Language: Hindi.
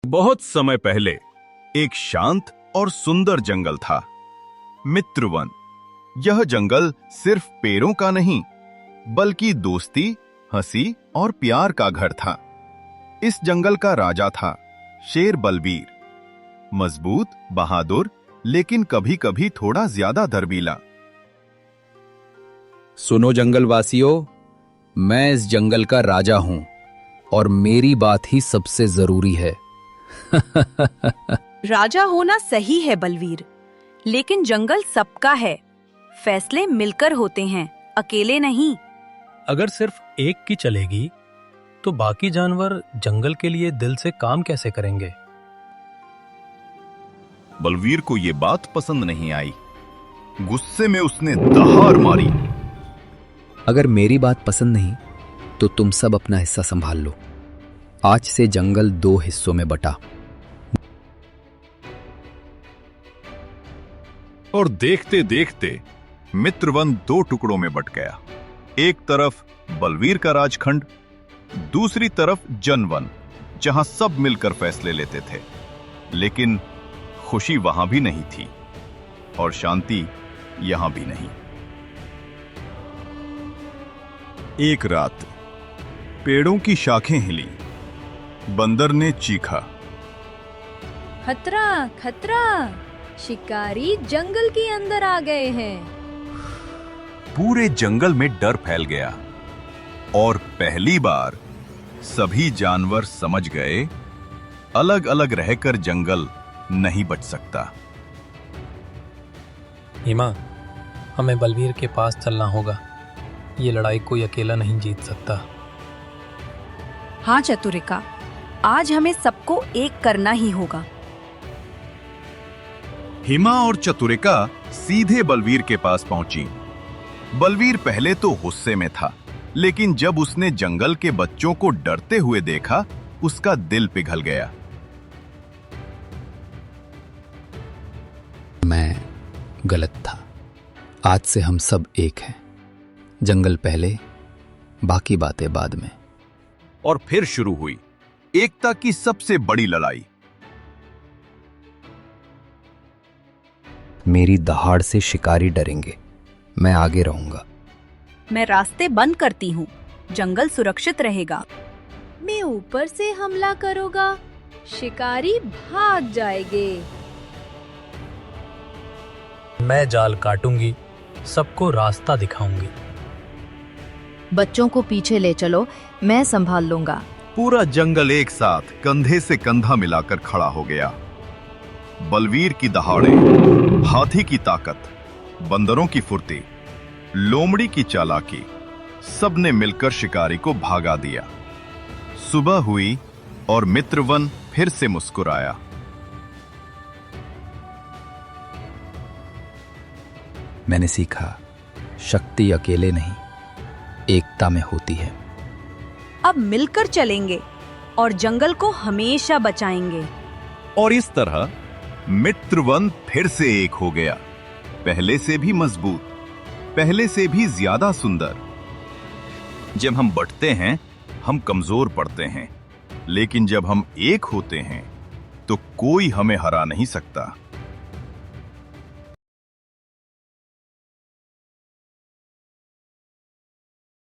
बहुत समय पहले एक शांत और सुंदर जंगल था, मित्रवन। यह जंगल सिर्फ पेड़ों का नहीं, बल्कि दोस्ती, हंसी और प्यार का घर था। इस जंगल का राजा था शेर बलबीर, मजबूत, बहादुर, लेकिन कभी-कभी थोड़ा ज्यादा दर्बीला। सुनो जंगलवासियों, मैं इस जंगल का राजा हूं और मेरी बात ही सबसे जरूरी है। राजा होना सही है बलवीर, लेकिन जंगल सबका है। फैसले मिलकर होते हैं, अकेले नहीं। अगर सिर्फ एक की चलेगी तो बाकी जानवर जंगल के लिए दिल से काम कैसे करेंगे? बलवीर को ये बात पसंद नहीं आई। गुस्से में उसने दहाड़ मारी। अगर मेरी बात पसंद नहीं तो तुम सब अपना हिस्सा संभाल लो। आज से जंगल 2 हिस्सों में बटा। और देखते देखते मित्रवन 2 टुकड़ों में बट गया। एक तरफ बलवीर का राजखंड, दूसरी तरफ जनवन, जहां सब मिलकर फैसले लेते थे। लेकिन खुशी वहां भी नहीं थी और शांति यहां भी नहीं। एक रात पेड़ों की शाखें हिली। बंदर ने चीखा, खतरा खतरा, शिकारी जंगल के अंदर आ गए हैं। पूरे जंगल में डर फैल गया और पहली बार सभी जानवर समझ गए, अलग अलग रहकर जंगल नहीं बच सकता। हिमा, हमें बलवीर के पास चलना होगा। ये लड़ाई कोई अकेला नहीं जीत सकता। हाँ चतुरिका, आज हमें सबको एक करना ही होगा। हिमा और चतुरिका सीधे बलवीर के पास पहुंची। बलवीर पहले तो गुस्से में था, लेकिन जब उसने जंगल के बच्चों को डरते हुए देखा, उसका दिल पिघल गया। मैं गलत था। आज से हम सब एक हैं। जंगल पहले, बाकी बातें बाद में। और फिर शुरू हुई एकता की सबसे बड़ी लड़ाई। मेरी दहाड़ से शिकारी डरेंगे। मैं आगे रहूंगा। मैं रास्ते बंद करती हूँ, जंगल सुरक्षित रहेगा। मैं ऊपर से हमला करूंगा, शिकारी भाग जाएंगे। मैं जाल काटूंगी, सबको रास्ता दिखाऊंगी। बच्चों को पीछे ले चलो, मैं संभाल लूंगा। पूरा जंगल एक साथ कंधे से कंधा मिलाकर खड़ा हो गया। बलवीर की दहाड़े, हाथी की ताकत, बंदरों की फुर्ती, लोमड़ी की चालाकी, सबने मिलकर शिकारी को भागा दिया। सुबह हुई और मित्रवन फिर से मुस्कुराया। मैंने सीखा, शक्ति अकेले नहीं, एकता में होती है। अब मिलकर चलेंगे और जंगल को हमेशा बचाएंगे। और इस तरह मित्रवन फिर से एक हो गया, पहले से भी मजबूत, पहले से भी ज्यादा सुंदर। जब हम बंटते हैं, हम कमजोर पड़ते हैं, लेकिन जब हम एक होते हैं, तो कोई हमें हरा नहीं सकता।